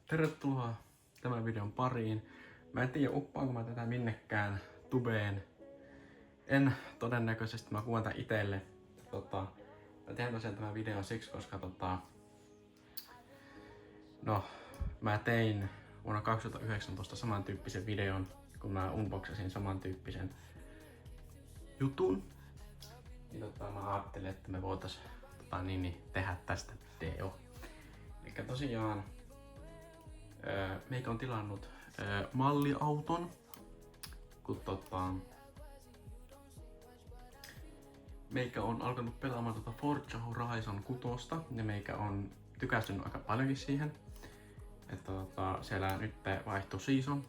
Tervetuloa tämän videon pariin. Mä en tiedä uppaanko mä tätä minnekään tubeen. En todennäköisesti, mä kuvan tän itelle. Mä teen tosiaan tämän videon siksi, koska mä tein vuonna 2019 samantyyppisen videon, kun mä unboxasin samantyyppisen jutun. Niin mä ajattelin, että me voitais tehdä tästä video. Elikkä tosiaan meikä on tilannut malliauton, kun meikä on alkanut pelaamaan Forza Horizon 6 ja meikä on tykästynyt aika paljonkin siihen. Että siellä nyt vaihtui season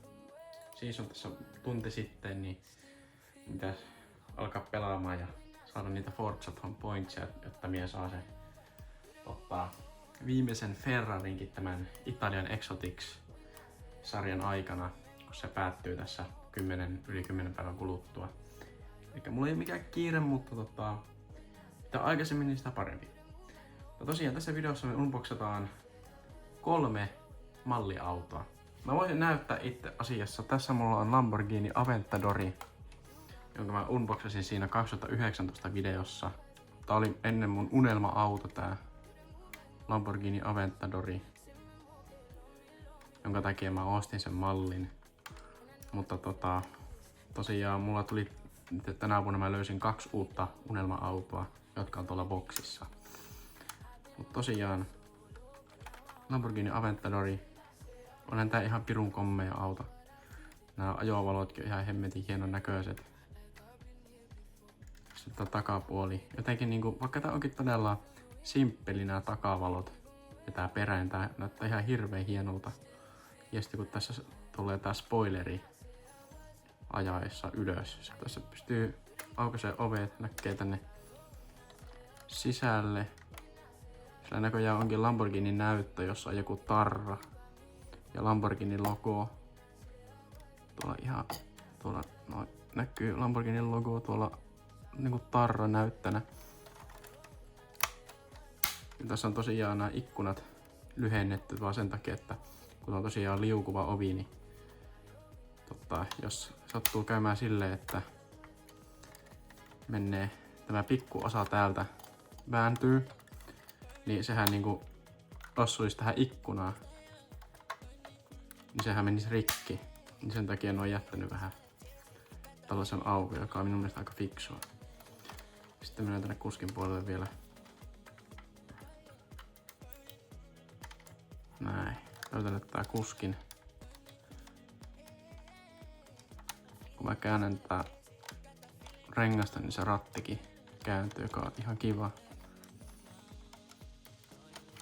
tässä tunti sitten, niin pitäisi alkaa pelaamaan ja saada niitä Forza pointsia, jotta mies saa se viimeisen Ferrarinkin tämän Italian Exotics-sarjan aikana, kun se päättyy tässä yli 10 päivän kuluttua. Eli mulla ei ole mikään kiire, mutta mitä aikaisemmin, niin sitä parempi. Ja tosiaan tässä videossa me unboxataan 3 malliautoa. Mä voisin näyttää itse asiassa. Tässä mulla on Lamborghini Aventadori, jonka mä unboxasin siinä 2019 videossa. Tää oli ennen mun unelma-auto tää Lamborghini Aventadori, jonka takia mä ostin sen mallin. Mutta tosiaan mulla tuli tänä vuonna, mä löysin 2 uutta unelma-autoa, jotka on tuolla boksissa. Mutta tosiaan Lamborghini Aventadori, onhan tää ihan pirun kommea auto. Nämä ajovalotkin on ihan hemmetin hienon näköiset. Sitten takapuoli. Jotenkin niinku, vaikka tää onkin todella simppeli nämä takavalot ja tää peräin, tää näyttää ihan hirveän hienolta. Ja sitten kun tässä tulee tää spoileri ajaessa ylös, tässä pystyy aukaisemaan ovet, näkee tänne sisälle. Sillä näköjään onkin Lamborghinin näyttö, jossa on joku tarra ja Lamborghinin logo. Tuolla näkyy Lamborghinin logo tuolla niinku tarra näyttönä. Ja tässä on tosiaan nämä ikkunat lyhennetty vaan sen takia, että kun on tosiaan liukuva ovi, niin jos sattuu käymään silleen, että menee tämä pikkuosa täältä vääntyy, niin sehän niinku osuisi tähän ikkunaan, niin sehän menisi rikki. Niin sen takia ne on jättänyt vähän tällaisen auki, joka on minun mielestä aika fiksua. Sitten mennään tänne kuskin puolelle vielä. Näin. Löytän tää kuskin. Kun mä käännän tää rengasta, niin se rattikin kääntyy, joka on ihan kiva.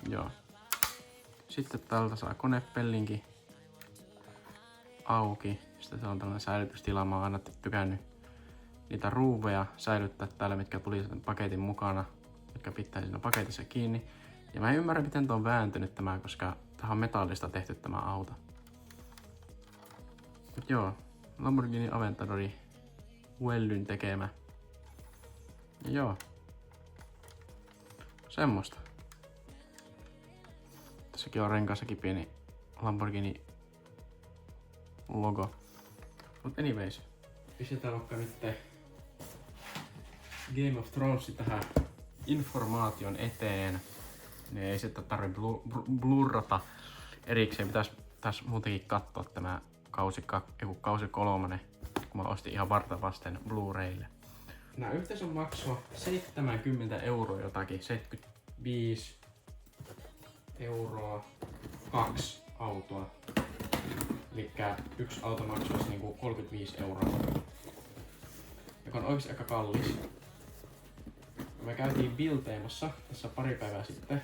Joo. Sitten täältä saa konepellinkin auki. Sitten se on tällainen säilytystila. Mä oon aina tykännyt niitä ruuveja säilyttää täällä, mitkä tuli sen paketin mukana, jotka pitää siinä paketissa kiinni. Ja mä en ymmärrä, miten tää on vääntynyt tämä, koska tähän on metallista tehty tämä auto. Mut joo, Lamborghini Aventadori Wellyn tekemä. Ja joo, semmoista. Tässäkin on renkaassakin pieni Lamborghini logo. Mut anyways, pistetään vaikka nyt Game of Thrones tähän informaation eteen. Niin ei sitten tarvitse blurrata erikseen. Pitäisi tässä muutenkin katsoa tämä kausi 3, kun mä ostin ihan varta vasten Blu-raylle. Nää yhteensä maksoi 70 € jotakin, 75 € 2 autoa. Elikkä yksi auto maksaisi niinku 35 €, joka on oikeasti aika kallis. Me käytiin Bilteemassa tässä pari päivää sitten.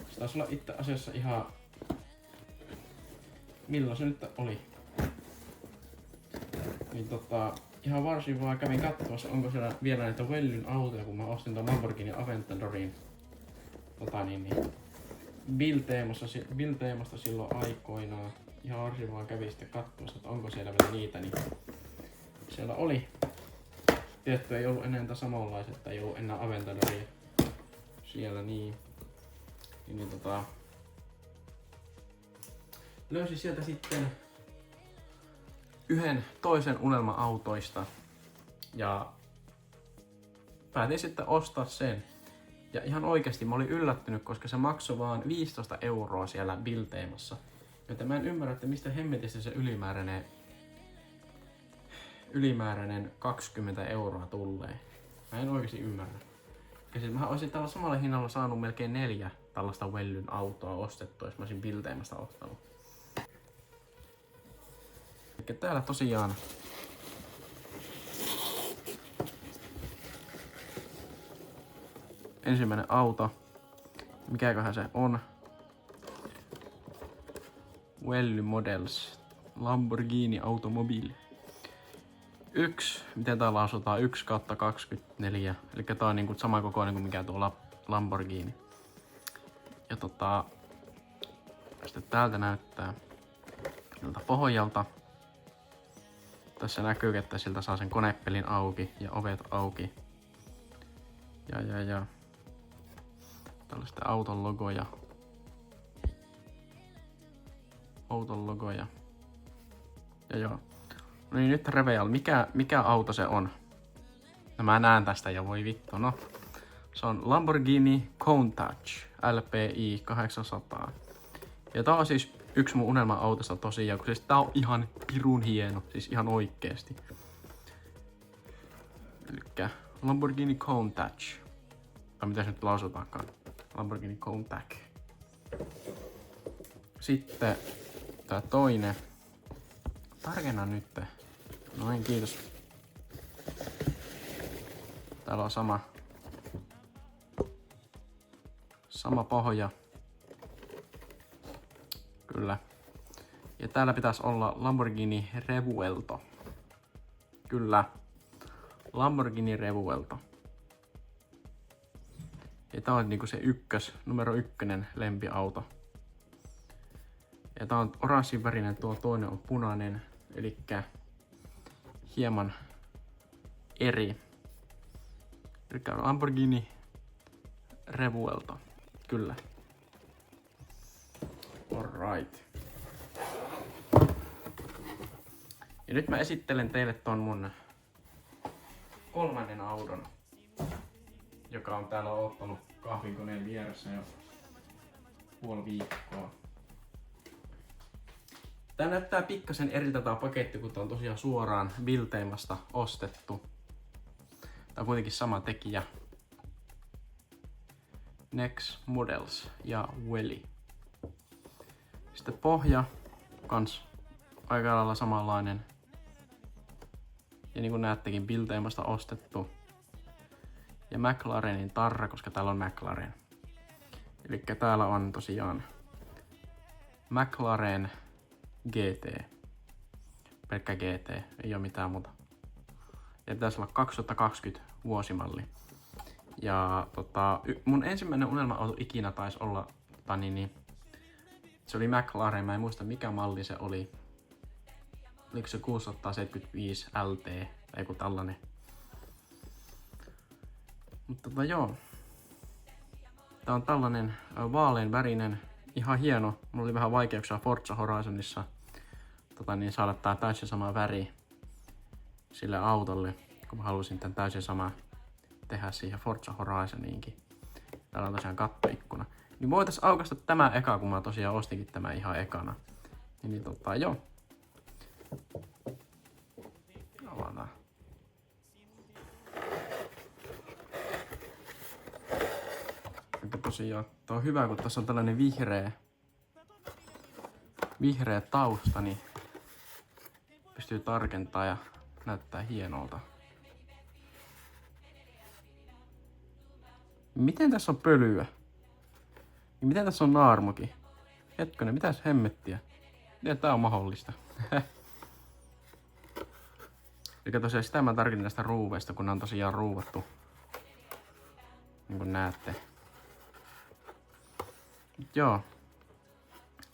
Se taisi olla itse asiassa ihan... Milloin se nyt oli? Niin ihan varsin vaan kävin katsomassa, onko siellä vielä näitä Wellyn autoja, kun mä ostin ton Lamborghini Aventadorin Bilteemasta silloin aikoinaan. Ihan varsin vaan kävin sitten katsomassa, että onko siellä vielä niitä, niin siellä oli. Tietty ei ollut enää niitä samanlaiset, että ei ollut enää Aventadoria siellä niin löysin sieltä sitten yhden toisen unelma-autoista ja päätin sitten ostaa sen. Ja ihan oikeasti mä olin yllättynyt, koska se maksoi vaan 15 € siellä Bilteemassa. Joten mä en ymmärrä, että mistä hemmetistä se ylimääräinen 20 € tulee. Mä en oikeasti ymmärrä. Ja siis mä olisin tällä samalla hinnalla saanut melkein 4 tällaista Wellyn autoa ostettua, jos mä olisin Bilteemasta ostanut. Eli täällä tosiaan ensimmäinen auto. Mikäköhän se on? Welly Models Lamborghini Automobile. Miten tää lausutaan? 1/24. Eli tää on niinku sama kokoinen kuin mikä tuo Lamborghini. Ja sitten täältä näyttää tältä pohjalta. Tässä näkyy, että siltä saa sen konepelin auki ja ovet auki. Ja. Tällaista auton logoja. Ja joo. No niin, nyt reveal. Mikä auto se on? No mä näen tästä ja voi vittu. No. Se on Lamborghini Countach LPI 800. Ja tää on siis yksi mun unelma-autosta tosiaan, kun siis tää on ihan pirun hieno. Siis ihan oikeesti. Elikkä Lamborghini Countach. Tai mitä se nyt lausutaankaan? Lamborghini Countach. Sitten tää toinen. Tarkennan nyt. Noin, kiitos. Täällä on sama pohja. Kyllä. Ja täällä pitäisi olla Lamborghini Revuelto. Kyllä. Lamborghini Revuelto. Ja tää on niinku se numero 1 lempiauto. Ja tää on oranssin värinen, tuo toinen on punainen, elikkä hieman eri. Elikkä Lamborghini Revuelto. Kyllä. Alright. Ja nyt mä esittelen teille ton mun kolmannen auton, joka on täällä ottanut kahvinkoneen vieressä jo puoli viikkoa. Tää näyttää pikkasen eriltä tää paketti, kun tää on tosiaan suoraan Bilteemasta ostettu. Tää on kuitenkin sama tekijä. Next Models ja Welly. Sitten pohja kans aika lailla samanlainen. Ja niin kuin näettekin, Bilteemasta ostettu. Ja McLarenin tarra, koska täällä on McLaren. Eli täällä on tosiaan McLaren GT. Pelkkä GT, ei ole mitään muuta. Ja tässä olla 2020 vuosimalli. Ja mun ensimmäinen unelma-auto ikinä taisi olla, se oli McLaren, mä en muista mikä malli se oli. Oliko se 675 LT tai joku tällainen. Mutta joo. Tää on tällainen vaalean värinen, ihan hieno. Mulla oli vähän vaikeuksia Forza Horizonissa saada tää täysin sama väri sille autolle, kun mä halusin tän täysin sama tehdä siihen Forza Horizoniinkin. Täällä on tosiaan kattoikkuna. Niin voitais aukaista tämä eka, kun mä tosiaan ostinkin tämä ihan ekana. Niin joo. Avataan. Mutta tosiaan, tää on hyvä, kun tässä on tällainen vihreä tausta, niin pystyy tarkentamaan ja näyttää hienolta. Miten tässä on pölyä? Ja miten tässä on naarmukin? Hetkonen, mitäs hemmettiä? Miten tää on mahdollista? Eli tosiaan sitä mä tarkoitin tästä ruuveista, kun ne on tosiaan ruuvattu. Niin kuin näette. Joo.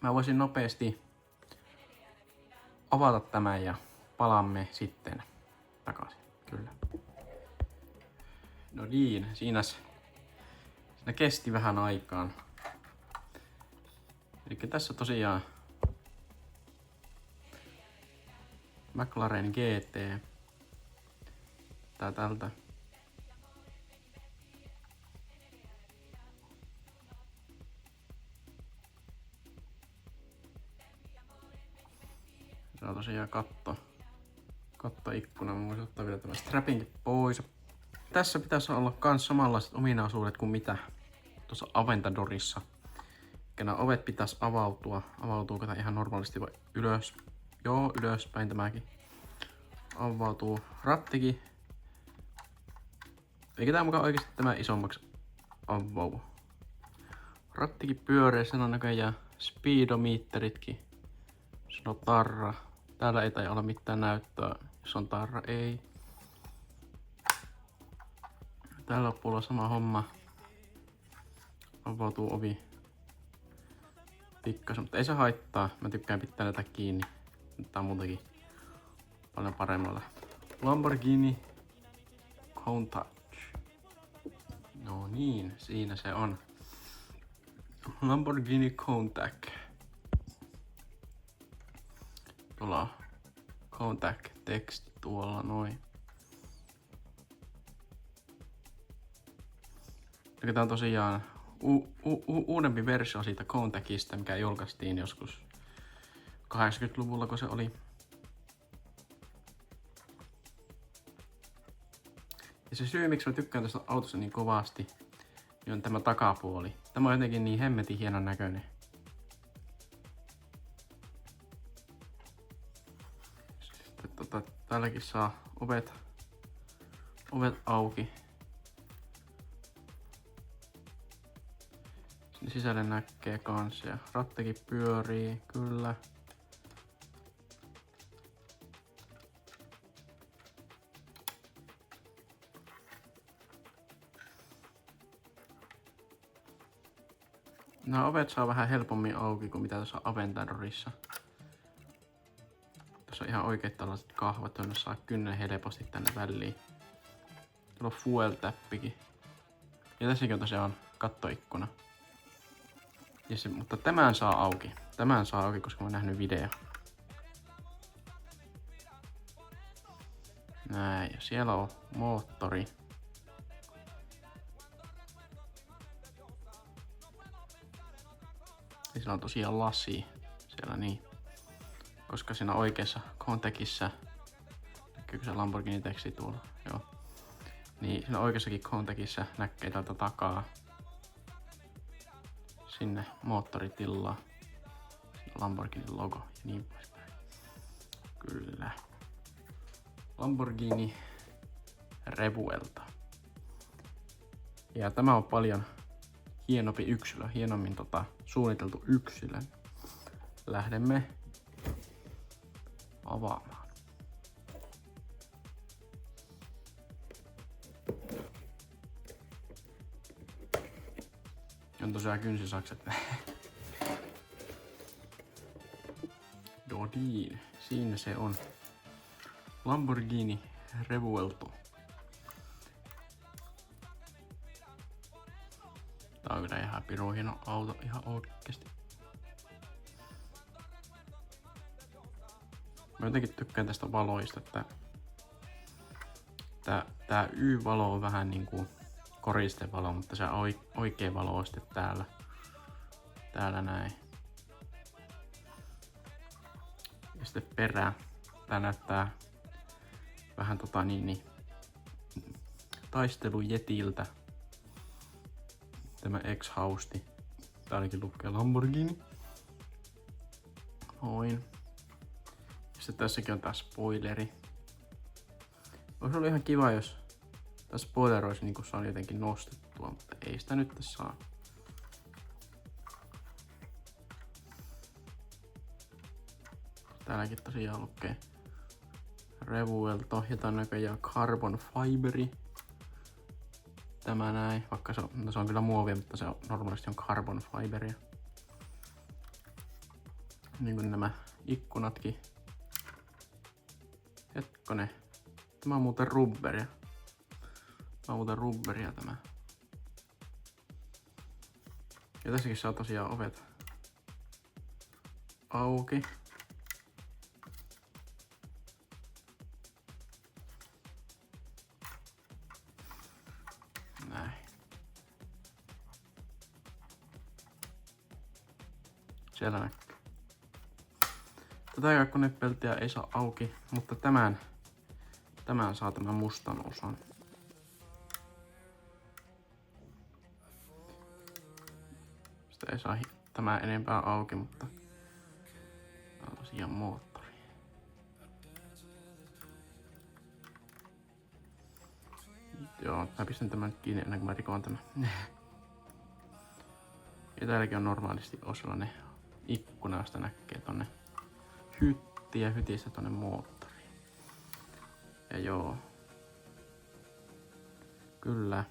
Mä voisin nopeasti avata tämän ja palaamme sitten takaisin. Kyllä. No niin, siinä kesti vähän aikaan. Eli tässä tosiaan McLaren GT. Tää tältä. Se on tosiaan kattoikkuna. Mä voisin ottaa vielä tämän strapinkin pois. Tässä pitäisi olla kans samanlaiset ominaisuudet kuin mitä tuossa Aventadorissa. Nämä ovet pitäisi avautua. Avautuuko tää ihan normaalisti vai ylös? Joo, ylöspäin tämäkin. Avautuu rattikin. Eikä tää mukaan oikeesti tämä isommaksi avaudu. Rattikin pyöreä, sen on näköjään speedometeritkin. Se on tarra. Täällä ei taida olla mitään näyttöä. Jos on tarra, ei. Täällä puolella sama homma. Avautuu ovi. Pikkasen, mutta ei se haittaa. Mä tykkään pitää näitä kiinni. Tää on muutenkin paljon paremmalla. Lamborghini Countach. No niin, siinä se on. Lamborghini Countach. Tuolla on Countach teksti tuolla noin. Eli tää on tosiaan uudempi versio siitä Countachista, mikä julkaistiin joskus 80-luvulla, kun se oli. Ja se syy, miksi mä tykkään tästä autosta niin kovasti, niin on tämä takapuoli. Tämä on jotenkin niin hemmetin hienon näköinen. Sitten täälläkin saa ovet auki. Sinne sisälle näkee kans ja rattikin pyörii, kyllä. Nämä ovet saa vähän helpommin auki kuin mitä tuossa Aventadorissa. Tässä on ihan oikeat tällaiset kahvat, joille saa kynnen helposti tänne väliin. Tuolla on fuel täppikin. Ja tässäkin on tosiaan kattoikkuna. Mutta tämän saa auki. Tämän saa auki, koska mä oon nähnyt video. Näin, ja siellä on moottori. Ja siellä on tosiaan lasi. Siellä niin. Koska siinä oikeassa Countachissa, näkyykö se Lamborghini teksti tuolla? Joo. Niin siinä oikeassakin Countachissa näkee täältä takaa sinne moottoritillaan. Lamborghini logo ja niin poispäin. Kyllä. Lamborghini Revuelta. Ja tämä on paljon hienompi yksilö, hienommin suunniteltu yksilö. Lähdemme avaamaan. On tosiaan kynsisakset. Dodin. Siinä se on. Lamborghini Revuelto. Tää on kyllä ihan pirun hieno auto, ihan oikeesti. Mä jotenkin tykkään tästä valoista, että tää Y-valo on vähän niinku koristevalo, mutta se oikea valo on sitten täällä näin. Ja sitten perä. Tää näyttää vähän taistelujetiltä. Tämä X-hausti. Täälläkin lukee Lamborghini. Noin. Ja sitten tässäkin on tää spoileri. Olisi ollut ihan kiva, jos tää spoiler olisi niinku saa jotenkin nostettua, mutta ei sitä nyt saa. Täälläkin tosiaan lukee Revuelto ja tää on näköjään carbon fiberi. Tämä näin, vaikka se on kyllä muovia, mutta se on normaalisti on carbon fiberia. Niin kuin nämä ikkunatkin. Hetkonen. Tämä on muuten rubberia. Tämä. Ja tässäkin saa tosiaan ovet auki. Siellä näkyy. Tätä konepeltiä ei saa auki, mutta tämän saa tämän mustan osan. Sitä ei saa tämä enempää auki, mutta tää on tosiaan moottori. Joo, mä pistän tämän kiinni ennen kuin mä rikoon tämän. Ja täälläkin on normaalisti sellainen ikkuna, josta näkee tonne hytti ja hytistä tonne moottoriin. Ja joo. Kyllä.